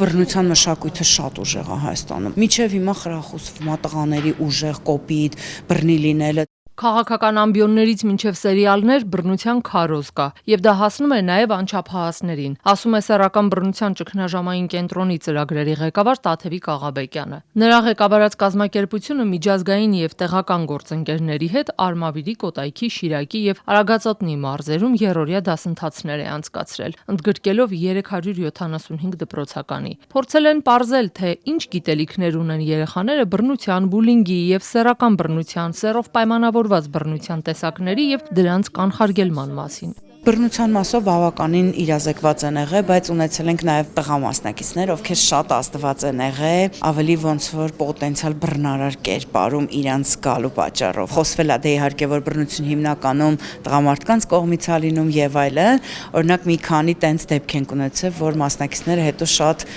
Բռնության մշակույթը շատ ուժեղ է Հայաստանում։ Մինչև հիմա խրախուսվում է տղաների ուժեղ կոպիտ բռնի լինելը։ Քաղաքական ամբիոններից մինչև սերիալներ բռնության քարոզ կա, եւ դա հասնում է նաեւ անչափահասներին, ասում է Սեռական բռնության ճգնաժամային կենտրոնի ծրագրերի ղեկավար Տաթևիկ Աղաբեկյանը։ Նրա ղեկավարած կազմակերպությունը միջազգային եւ տեղական գործընկերների հետ Արմավիրի, Կոտայքի, Շիրակի եւ Արագածոտնի մարզերում երրորդյա դասընթացներ է անցկացրել, ընդգրկելով 375 դպրոցականի։ Փորձել են պարզել, թե ինչ գիտելիքներ ունեն երեխաները բռնության, բուլինգի եւ սեռական բռնության, սեռով պայմանավորված բռնության տեսակների եւ դրանց կանխարգելման մասին։ Բռնության մասով բավականին իրազեկված են եղել, բայց ունեցել ենք նաև տղա մասնակիցներ, ովքեր շատ ազդված են եղել, ավելի ոնց որ պոտենցիալ բռնարար կերպարում իրանց գալու պատճառով։ Խոսվել է դե իհարկե, որ բռնություն հիմնականում տղամարդկանց կողմից է լինում եւ այլն, օրինակ մի քանի տենց դեպք ենք ունեցել, որ մասնակիցները հետո շատ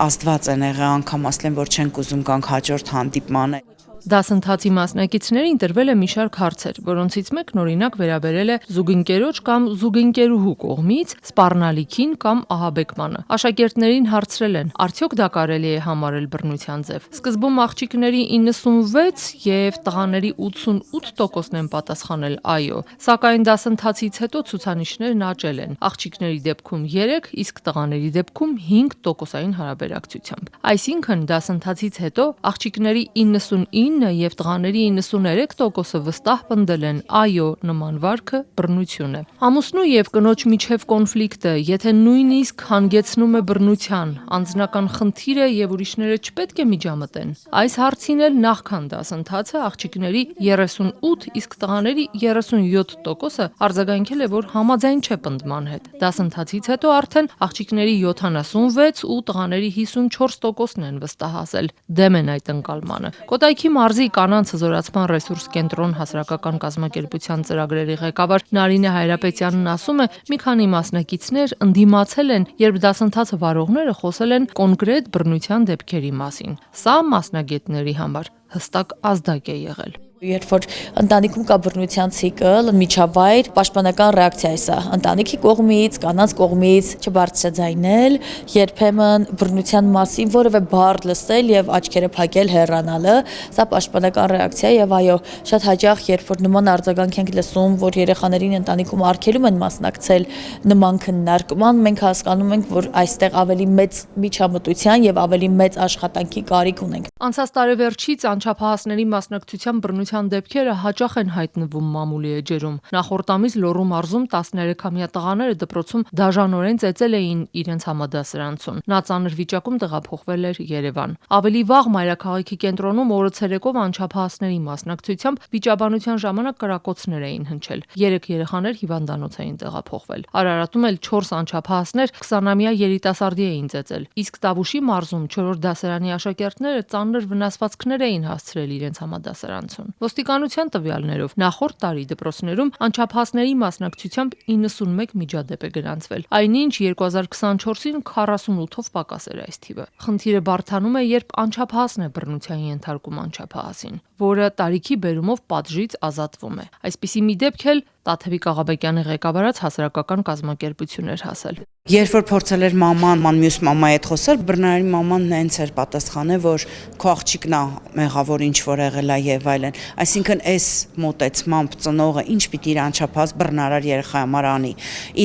ազդված են եղել, անգամ ասել են, որ չենք ուզում գանք հաջորդ հանդիպմանը։ Դասընթացի մասնակիցներին տրվել է մի շարք հարցեր, որոնցից մեկն օրինակ վերաբերել է զուգընկերոջ կամ զուգընկերուհու կողմից սպառնալիքին կամ ահաբեկմանը։ Աշակերտներին հարցրել են, արդյոք դա կարելի է համարել բռնության ձև։ Սկզբում աղջիկների 96 եւ տղաների 88%-ն են պատասխանել այո, սակայն դասընթացից հետո ցուցանիշներն աճել են։ Աղջիկների դեպքում 3, իսկ տղաների դեպքում 5%-ային հարաբերակցությամբ։ Այսինքն դասընթացից հետո աղջիկների 99 եւ տղաների 93%-ը վստահ պնդել են այո, նման վարքը բռնություն է։ Ամուսնու եւ կնոջ միջև կոնֆլիկտը, եթե նույնիսկ հանգեցնում է բռնության, անձնական խնդիր է եւ ուրիշները չպետք է միջամտեն։ Այս հարցին էլ նախքան դասընթացը աղջիկների 38, իսկ տղաների 37%-ը արձագանքել է, որ համաձայն չէ պնդման հետ։ Դասընթացից հետո արդեն աղջիկների 76 ու տղաների 54%-ն են վստահ ասել դեմ են այդ ընկալմանը։ Կոտայքի մարզի կանանց հզորացման ռեսուրս կենտրոն հասարակական կազմակերպության ծրագրերի ղեկավար Նարինե Հայրապետյանն ասում է, մի քանի մասնակիցներ ընդդիմացել են, երբ դասընթացը վարողները խոսել են կոնկրետ բռնության դեպքերի մասին։ Սա մասնագետների համար հստակ ազդակ է եղել։ Երբ որ ընտանիքում կա բռնության ցիկլ, միջավայր, պաշտպանական ռեակցիա է սա։ Ընտանիքի կողմից, կանանց կողմից չբարձրաձայնել, երբեմն բռնության մասին որևէ բառ լսել եւ աչքերը փակել, հեռանալը, սա պաշտպանական ռեակցիա եւ այո, շատ հաճախ երբ որ նման արձագանք ենք լսում, որ երեխաներին ընտանիքում արգելում են մասնակցել նման քննարկման, մենք հասկանում ենք, որ այստեղ ավելի մեծ միջամտության եւ ավելի մեծ աշխատանքի կարիք ունենք։ Անցած տարեվերջից անչափահասների մասնակցության բռնության դեպքերը հաճախ են հայտնվում մամուլի էջերում։ Նախորդ ամիս Լոռու մարզում 13-ամյա տղաները դպրոցում դաժանորեն ծեծել էին իրենց համադասարանցուն։ Նա ծանր վիճակում տեղափոխվել էր Երևան։ Ավելի վաղ Մայրաքաղաքի կենտրոնում օրը ցերեկով անչափահասների մասնակցությամբ վիճաբանության ժամանակ կրակոցներ էին հնչել։ 3 երեխաներ հիվանդանոց էին տեղափոխվել։ Արարատում էլ 4 անչափահասներ 20-ամյա երիտասարդի էին ծեծել։ Իսկ Տավուշի մարզում 4-րդ դասարանի աշակերտները ծանր վնասվածքներ էին հասցրել իրենց համադասարանցուն։ Ոստիկանության տվյալներով նախորդ տարի դպրոցներում անչափահասների մասնակցությամբ 91 միջադեպ է գրանցվել։ Այնինչ 2024-ին 48-ով պակաս էր այս թիվը։ Խնդիրը բարդանում է, երբ անչափահասն է բռնության ենթարկում անչափահասին, որը տարիքի բերումով պատժից ազատվում է։ Այսպիսի մի դեպք էլ Տաթևիկ Աղաբեկյանի ղեկավարած հասարակական կազմակերպություն էր հասել։ Երբ որ փորձել էր մաման մյուս մամայի հետ խոսել, բռնարարի մաման նենց էր պատասխանել, որ քո աղջիկն է մեղավոր ինչ որ եղել է եւ այլն։ Այսինքն այս մոտեցմամբ ծնողը ինչ պիտի իր անչափահաս բռնարար երեխայի համար անի։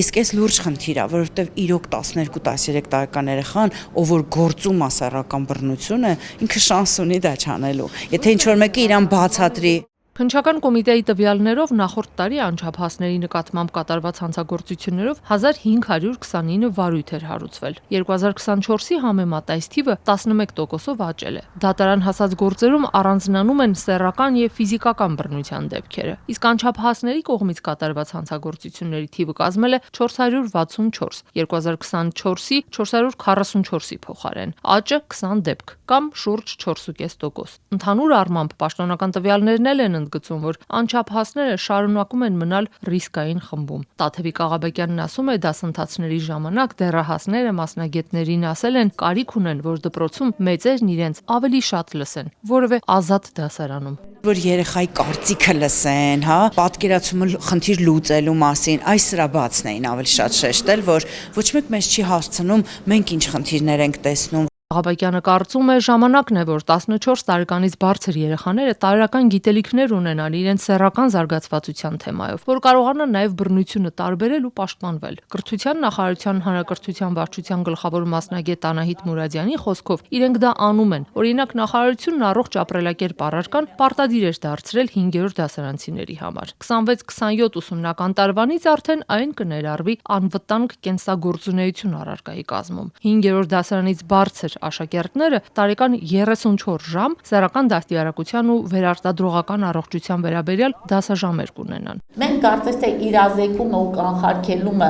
Իսկ այս լուրջ խնդիր է, որովհետեւ իրոք 12-13 տարեկան երեխան, ով որ գործում է սեռական բռնությունը, ինքը շանս ունի դա չանելու։ Եթե ինչ որ մեկը իրան բացատրի։ Քննչական կոմիտեի տվյալներով նախորդ տարի անչափահասների նկատմամբ կատարված հանցագործություններով 1529 վարույթ էր հարուցվել։ 2024-ի համեմատ այս թիվը 11%-ով աճել է։ Դատարան հասած գործերում առանձնանում են սեռական եւ ֆիզիկական բռնության դեպքերը։ Իսկ անչափահասների կողմից կատարված հանցագործությունների թիվը կազմել է 464, 2024-ի 444-ի փոխարեն։ Աճը 20 դեպք կամ շուրջ 4.5%։ Ընդհանուր առմամբ պաշտոնական տվյալներն են ընդգծում, որ անչափահասները շարունակում են մնալ ռիսկային խմբում։ Տաթևիկ Աղաբեկյանն ասում է, դասընթացների ժամանակ դեռահասները մասնագետներին ասել են, կարիք ունեն, որ դպրոցում մեծերն իրենց ավելի շատ լսեն, որևէ ազատ դասարանում։ Որ երեխայի կարծիքը լսեն, հա, պատկերացումը խնդիր լուծելու մասին, այս սրա բացն էին ավելի շատ շեշտել, որ ոչ մեկ մեզ չի հարցնում, մենք ինչ խնդիրներ ենք տեսնում։ Աղաբեկյանը կարծում է, ժամանակն է, որ 14 տարեկանից բարձր երեխաները տարրական գիտելիքներ ունենան իրենց սեռական զարգացվածության թեմայով, որ կարողանան նաև բռնությունը տարբերել ու պաշտպանվել։ Կրթության նախարարության հանրակրթության վարչության գլխավոր մասնագետ Անահիտ Մուրադյանի խոսքով իրենք դա անում են։ Օրինակ, նախարարությունն առողջ ապրելակերպ առարկան պարտադիր էր դարձրել 5-րդ դասարանցիների համար։ 26-27 ուսումնական տարվանից արդեն այն կներառվի անվտանգ կենսագործունեություն առարկայի կազմում։ 5-րդ դասարանից բարձր աշակերտները տարեկան 34 ժամ սեռական դաստիարակության ու վերարտադրողական առողջության վերաբերյալ դասաժամեր կունենան։ Մենք կարծես թե իրազեկումը ու կանխարգելումը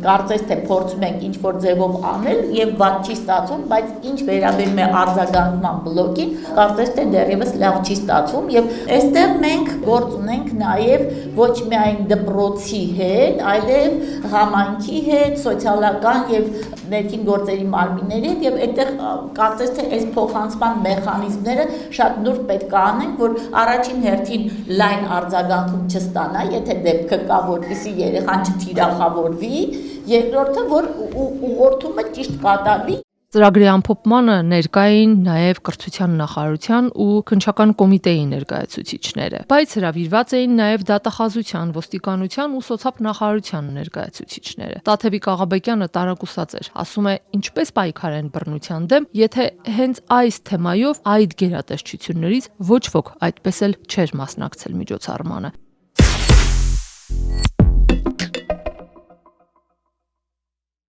կարծես թե փորձում ենք ինչ-որ ձևով անել եւ ված չի ստացվում, բայց ինչ վերաբերում է արձագանքման բլոկին, կարծես թե դեռևս լավ չի ստացվում եւ այստեղ մենք գործ ունենք նաեւ ոչ միայն դպրոցի հետ, այլև համայնքի հետ, սոցիալական եւ ներքին գործերի մարմինների հետ եւ այդտեղ կարծես թե այս փոխանցման մեխանիզմները շատ նուրբ պետք է անենք, որ առաջին հերթին լայն արձագանքում չստանա, եթե դեպքը կա, որպեսզի երեխան չթիրախավորվի, երկրորդը, որ ուղղորդումը ճիշտ կատարվի։ Ծրագրի ամփոփմանը ներկա էին նաև կրթության նախարարության ու քննչական կոմիտեի ներկայացուցիչները, բայց հրավիրված էին նաև դատախազության, ոստիկանության ու սոցապ նախարարության ներկայացուցիչները։ Տաթևիկ Աղաբեկյանը տարակուսած էր, ասում է, ինչպես պայքարեն բռնության դեմ, եթե հենց այս թեմայով այդ գերատեսչություններից ոչ ոք այդպես էլ չէր մասնակցել միջոցառմանը։